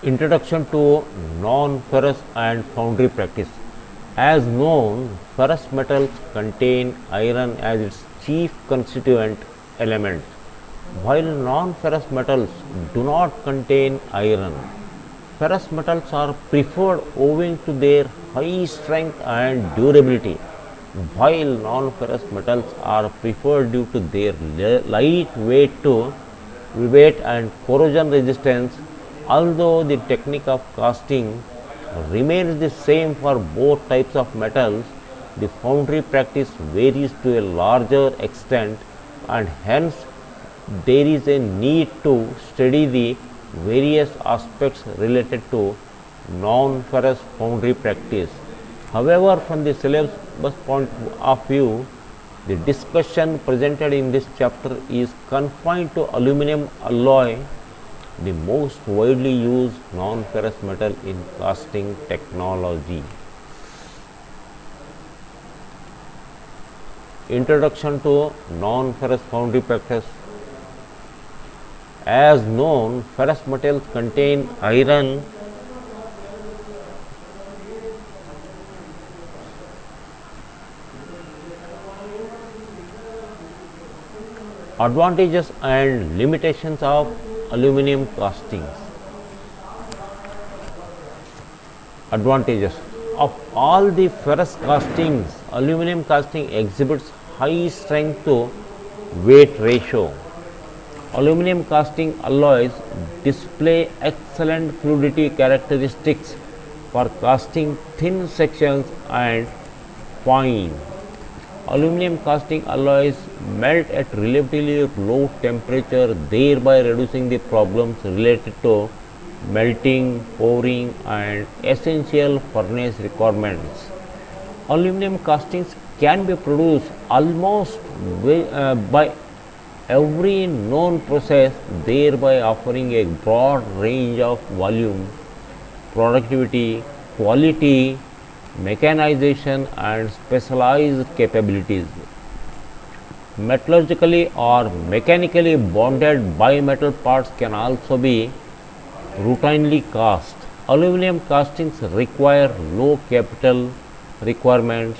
Introduction to non-ferrous and foundry practice. As known, ferrous metals contain iron as its chief constituent element, while non-ferrous metals do not contain iron. Ferrous metals are preferred owing to their high strength and durability, while non-ferrous metals are preferred due to their light weight and corrosion resistance. Although the technique of casting remains the same for both types of metals, the foundry practice varies to a larger extent, and hence there is a need to study the various aspects related to non-ferrous foundry practice. However, from the syllabus point of view, the discussion presented in this chapter is confined to aluminum alloy, the most widely used non-ferrous metal in casting technology. Introduction to non-ferrous foundry practice. As known, ferrous metals contain iron. Advantages and limitations of aluminum castings. Advantages of all the ferrous castings, aluminum casting exhibits high strength to weight ratio. Aluminum casting alloys display excellent fluidity characteristics for casting thin sections and fine. Aluminum casting alloys melt at relatively low temperature, thereby reducing the problems related to melting, pouring, and essential furnace requirements. Aluminum castings can be produced almost by every known process, thereby offering a broad range of volume, productivity, quality, mechanization, and specialized capabilities. Metallurgically or mechanically bonded bimetal parts can also be routinely cast. Aluminum castings require low capital requirements.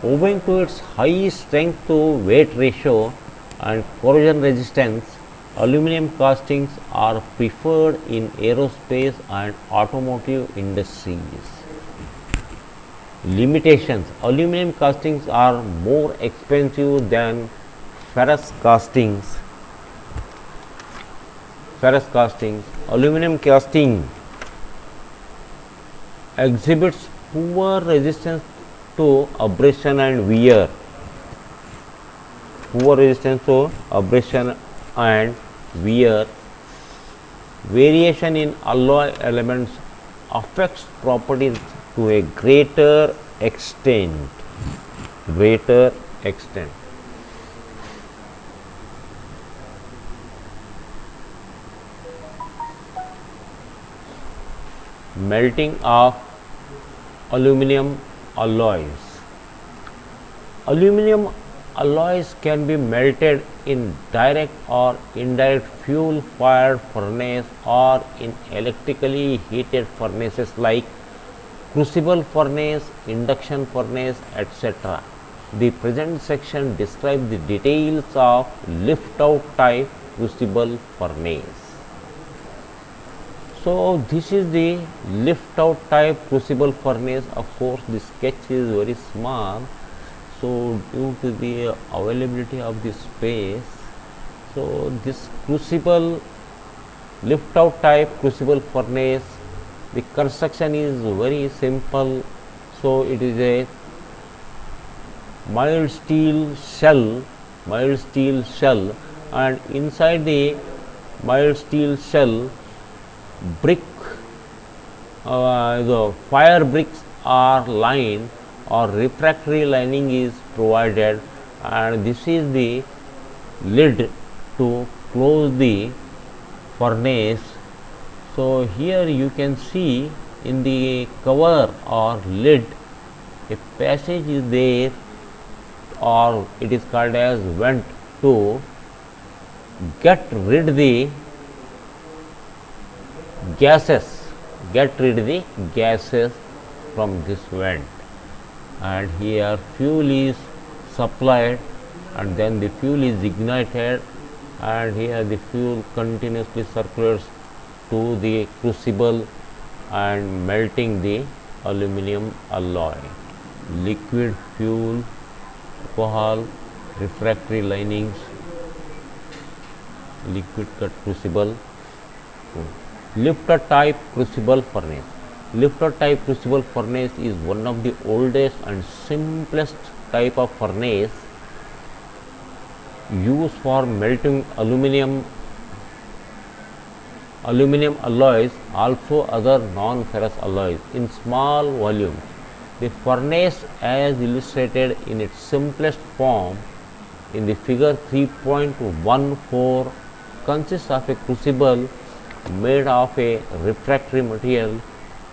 Owing to its high strength to weight ratio and corrosion resistance, aluminum castings are preferred in aerospace and automotive industries. Limitations. Aluminum castings are more expensive than ferrous castings. Aluminum casting exhibits poor resistance to abrasion and wear. Variation in alloy elements affects properties to a greater extent. Melting of aluminum alloys. Aluminum alloys can be melted in direct or indirect fuel fired furnace or in electrically heated furnaces like crucible furnace, induction furnace, etc. The present section describes the details of lift out type crucible furnace. So, this is the lift out type crucible furnace. Of course, the sketch is very small. So, due to the availability of the space, so this crucible lift out type crucible furnace, the construction is very simple. So, it is a mild steel shell, and inside the mild steel shell, brick, the fire bricks are lined or refractory lining is provided, and this is the lid to close the furnace. So, here you can see in the cover or lid a passage is there, or it is called as vent, to get rid the gases, get rid the gases from this vent, and here fuel is supplied, and then the fuel is ignited, and here the fuel continuously circulates to the crucible and melting the aluminum alloy. Liquid fuel, alcohol, refractory linings, liquid cut crucible. Lifter type crucible furnace. Lifter type crucible furnace is one of the oldest and simplest type of furnace used for melting aluminum alloys, also other non-ferrous alloys, in small volumes. The furnace, as illustrated in its simplest form in the figure 3.14, consists of a crucible made of a refractory material,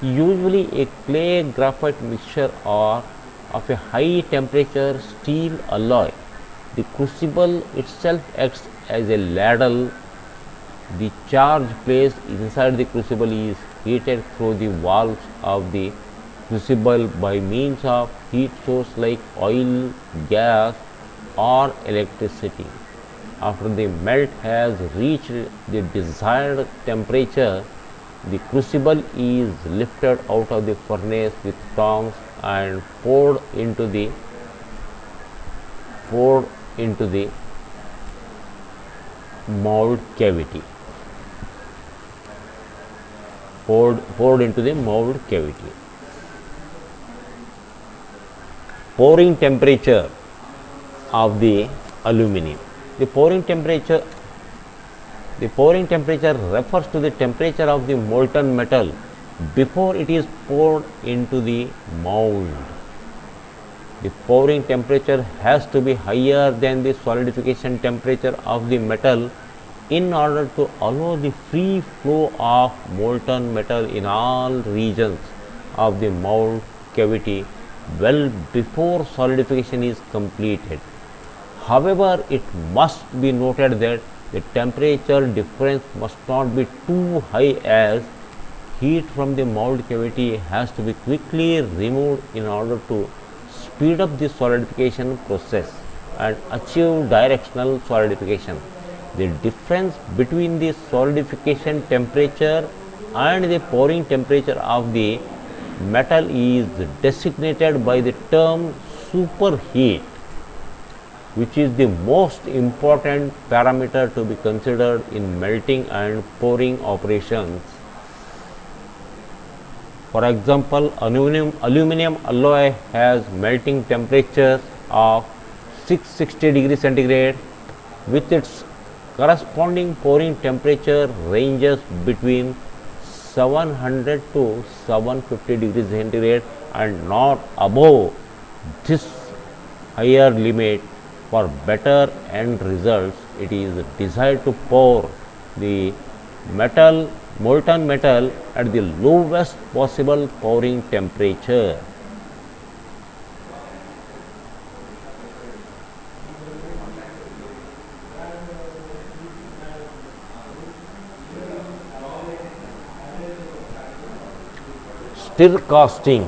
usually a clay graphite mixture or of a high temperature steel alloy. The crucible itself acts as a ladle. The charge placed inside the crucible is heated through the valves of the crucible by means of heat source like oil, gas, or electricity. After the melt has reached the desired temperature, the crucible is lifted out of the furnace with tongs and poured into the mold cavity. Poured into the mold cavity. Pouring temperature of the aluminum. The pouring temperature refers to the temperature of the molten metal before it is poured into the mold. The pouring temperature has to be higher than the solidification temperature of the metal in order to allow the free flow of molten metal in all regions of the mold cavity well before solidification is completed. However, it must be noted that the temperature difference must not be too high, as heat from the mold cavity has to be quickly removed in order to speed up the solidification process and achieve directional solidification. The difference between the solidification temperature and the pouring temperature of the metal is designated by the term superheat, which is the most important parameter to be considered in melting and pouring operations. For example, aluminum alloy has melting temperature of 660 degrees centigrade, with its corresponding pouring temperature ranges between 700 to 750 degrees centigrade and not above this higher limit. For better end results, it is desired to pour the molten metal at the lowest possible pouring temperature. Stir casting.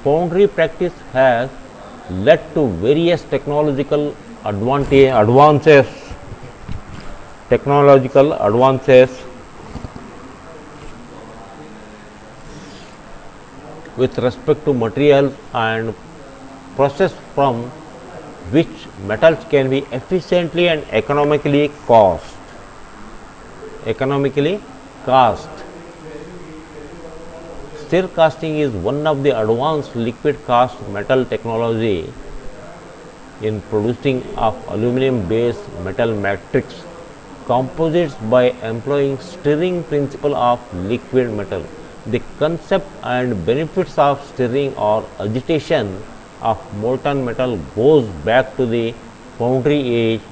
Foundry practice has led to various technological advances with respect to materials and process from which metals can be efficiently and economically cast. Stir casting is one of the advanced liquid cast metal technology in producing of aluminum based metal matrix composites by employing stirring principle of liquid metal. The concept and benefits of stirring or agitation of molten metal goes back to the foundry age,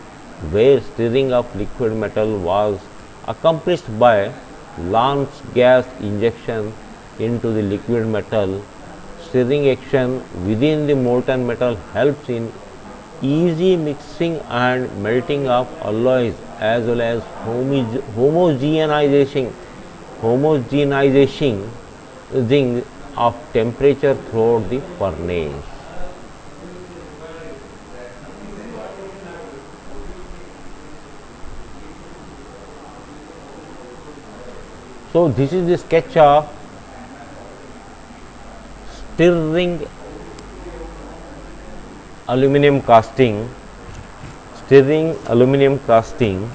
where stirring of liquid metal was accomplished by Lance gas injection into the liquid metal. Stirring action within the molten metal helps in easy mixing and melting of alloys as well as homogenizing of temperature throughout the furnace. So this is the sketch of stirring aluminum casting, stirring aluminum casting.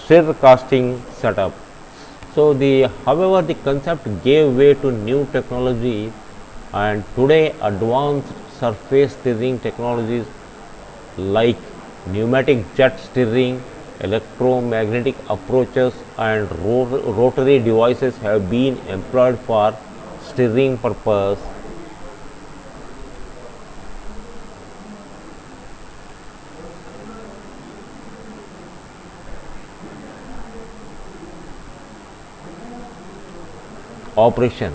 Stir casting setup. So however the concept gave way to new technology, and today advanced surface stirring technologies like pneumatic jet stirring, electromagnetic approaches and rotary devices have been employed for stirring purpose. Operation.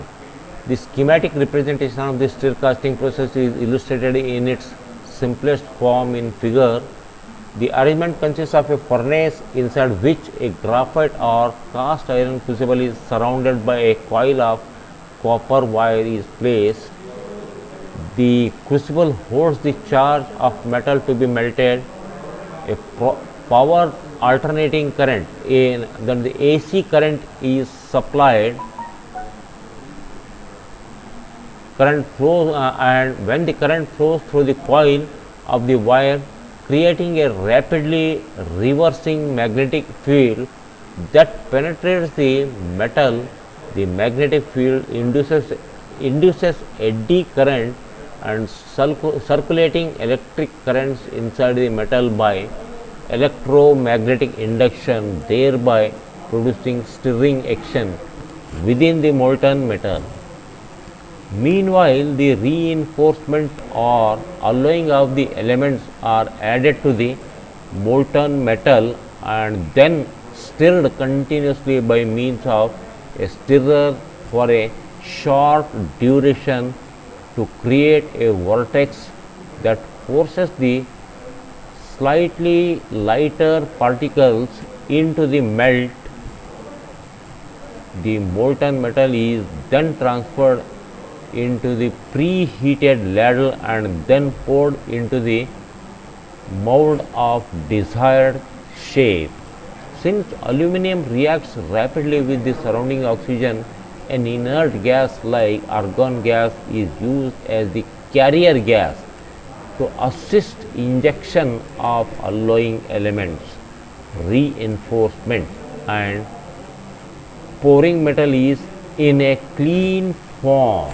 The schematic representation of the stir casting process is illustrated in its simplest form in figure. The arrangement consists of a furnace inside which a graphite or cast iron crucible is surrounded by a coil of copper wire is placed. The crucible holds the charge of metal to be melted. A power alternating current, then the AC current is supplied. Current flows and when the current flows through the coil of the wire, creating a rapidly reversing magnetic field that penetrates the metal, the magnetic field induces eddy current and circulating electric currents inside the metal by electromagnetic induction, thereby producing stirring action within the molten metal. Meanwhile, the reinforcement or alloying of the elements are added to the molten metal and then stirred continuously by means of a stirrer for a short duration to create a vortex that forces the slightly lighter particles into the melt. The molten metal is then transferred into the preheated ladle and then poured into the mold of desired shape. Since aluminum reacts rapidly with the surrounding oxygen, an inert gas like argon gas is used as the carrier gas to assist injection of alloying elements. Reinforcement and pouring metal is in a clean form.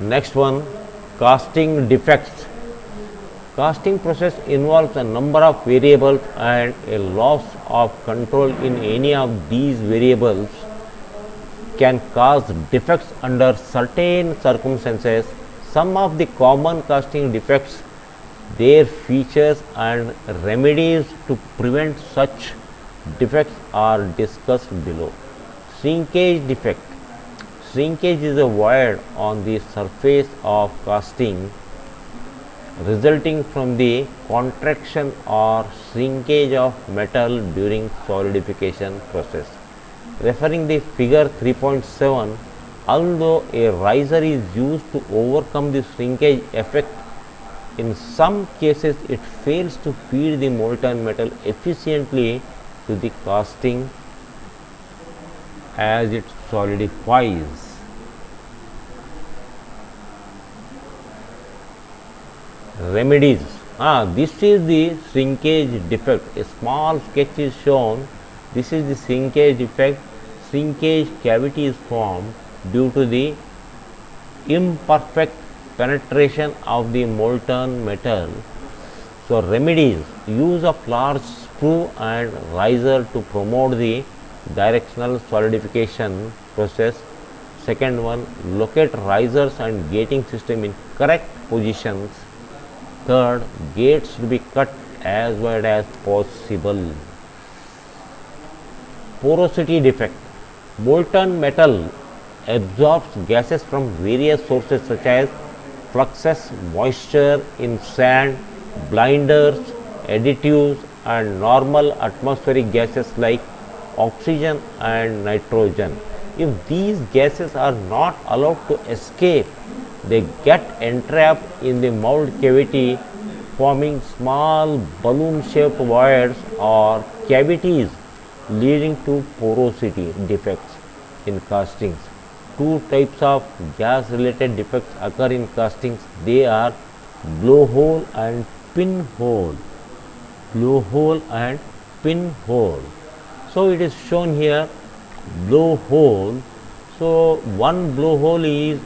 Next one, casting defects. Casting process involves a number of variables and a loss of control in any of these variables can cause defects under certain circumstances. Some of the common casting defects, their features and remedies to prevent such defects are discussed below. Shrinkage defect. Shrinkage is a void on the surface of casting resulting from the contraction or shrinkage of metal during solidification process. Referring the figure 3.7, although a riser is used to overcome the shrinkage effect, in some cases it fails to feed the molten metal efficiently to the casting as it solidifies. Remedies. This is the shrinkage defect. A small sketch is shown. This is the shrinkage defect. Shrinkage cavity is formed due to the imperfect penetration of the molten metal. So, remedies: use of large screw and riser to promote the directional solidification process. Second one, locate risers and gating system in correct positions. Third, gates should be cut as wide as possible. Porosity defect. Molten metal absorbs gases from various sources such as fluxes, moisture in sand, blinders, additives, and normal atmospheric gases like oxygen and nitrogen. If these gases are not allowed to escape, they get entrapped in the mold cavity, forming small balloon shaped voids or cavities, leading to porosity defects in castings. Two types of gas related defects occur in castings. They are blowhole and pinhole. Blowhole and pinhole. So it is shown here blowhole. So one blowhole is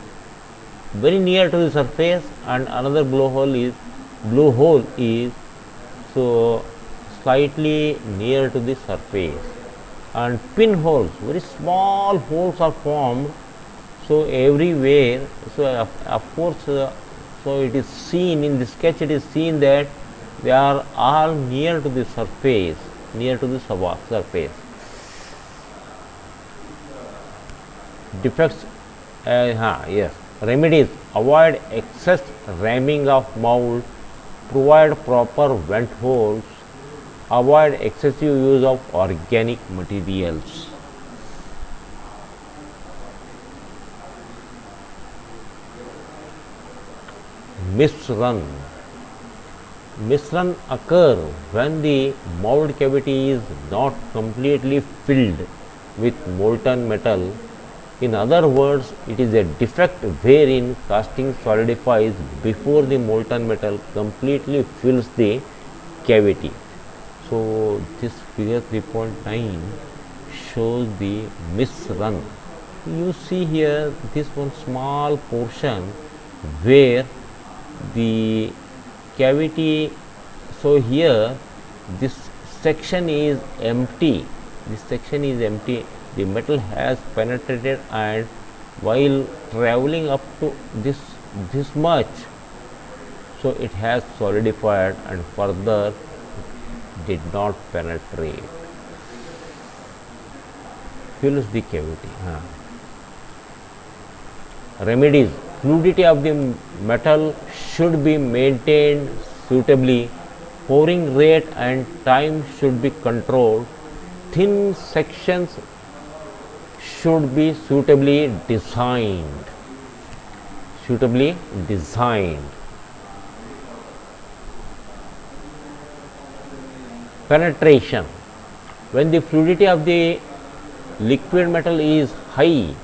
very near to the surface and another blowhole is so slightly near to the surface, and pinholes, very small holes are formed, so everywhere. So of course so it is seen in the sketch, it is seen that they are all near to the surface, near to the surface. Defects, yes. Remedies: avoid excess ramming of mold, provide proper vent holes, avoid excessive use of organic materials. Misrun. Misrun occur when the mold cavity is not completely filled with molten metal. In other words, it is a defect wherein casting solidifies before the molten metal completely fills the cavity. So this figure 3.9 shows the misrun. You see here this one small portion where the cavity, so here this section is empty, the metal has penetrated, and while traveling up to this much, so it has solidified and further did not penetrate, fills the cavity. Remedies: fluidity of the metal should be maintained suitably, pouring rate and time should be controlled, thin sections should be suitably designed. Penetration: when the fluidity of the liquid metal is high,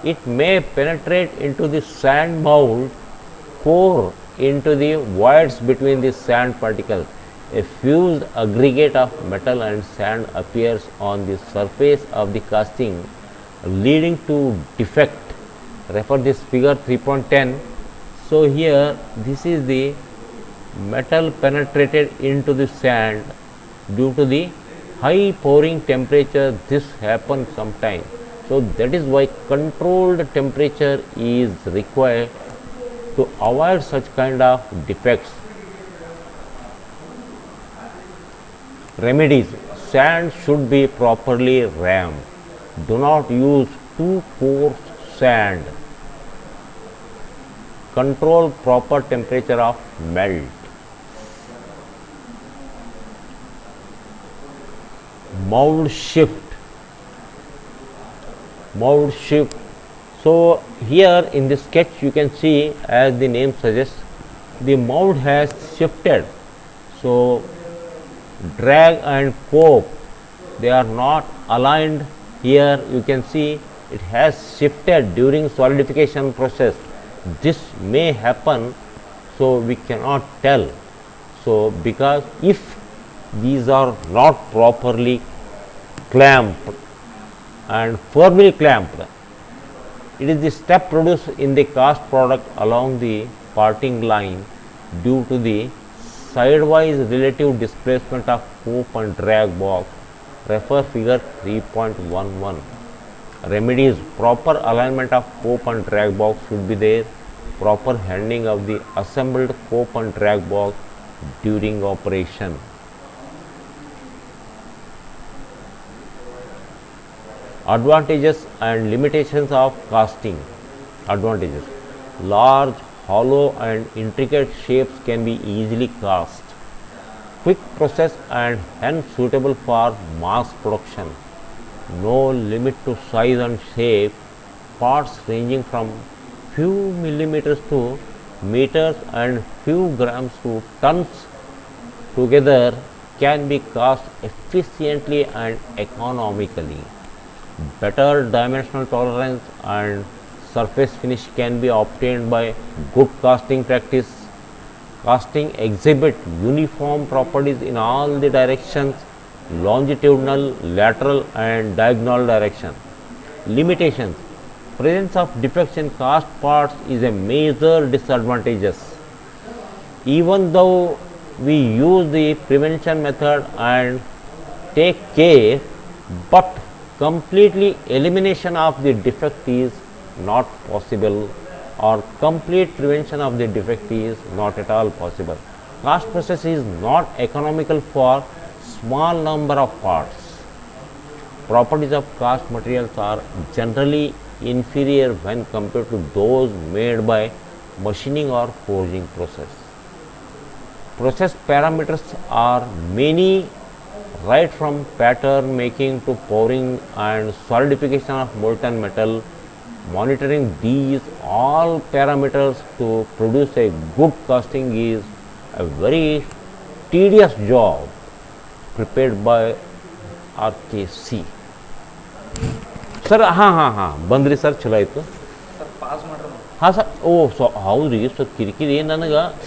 it may penetrate into the sand mold, pour into the voids between the sand particles. A fused aggregate of metal and sand appears on the surface of the casting, leading to defect. Refer this figure 3.10. So here this is the metal penetrated into the sand due to the high pouring temperature. This happens sometimes. So that is why controlled temperature is required to avoid such kind of defects. Remedies: sand should be properly rammed. Do not use too coarse sand. Control proper temperature of melt. Mold shift. So here in this sketch you can see, as the name suggests, the mold has shifted. So drag and cope, they are not aligned. Here you can see it has shifted during solidification process. This may happen, so we cannot tell. So because if these are not properly clamped and firmly clamped, it is the step produced in the cast product along the parting line due to the sidewise relative displacement of cope and drag box. Refer figure 3.11. remedies: proper alignment of cope and drag box should be there, proper handling of the assembled cope and drag box during operation. Advantages and limitations of casting. Advantages: large, hollow and intricate shapes can be easily cast. Quick process and hence suitable for mass production. No limit to size and shape. Parts ranging from few millimeters to meters and few grams to tons together can be cast efficiently and economically. Better dimensional tolerance and surface finish can be obtained by good casting practice. Casting exhibit uniform properties in all the directions, longitudinal, lateral and diagonal direction. Limitations: presence of defects in cast parts is a major disadvantage. Even though we use the prevention method and take care, but completely elimination of the defect is not possible, or complete prevention of the defect is not at all possible. Cast process is not economical for small number of parts. Properties of cast materials are generally inferior when compared to those made by machining or forging process. Process parameters are many, right from pattern making to pouring and solidification of molten metal. Monitoring these all parameters to produce a good casting is a very tedious job prepared by RKC. Sir ಬಂದ್ರಿ sir, ಚಲೋ ಆಯಿತು. Sir pass ಮಾಡ್ರಿ. ಹಾಂ sir, ಓ ಹೌದು ರೀ, ಸ್ವಲ್ಪ ಕಿರಿಕಿರಿ ನನಗೆ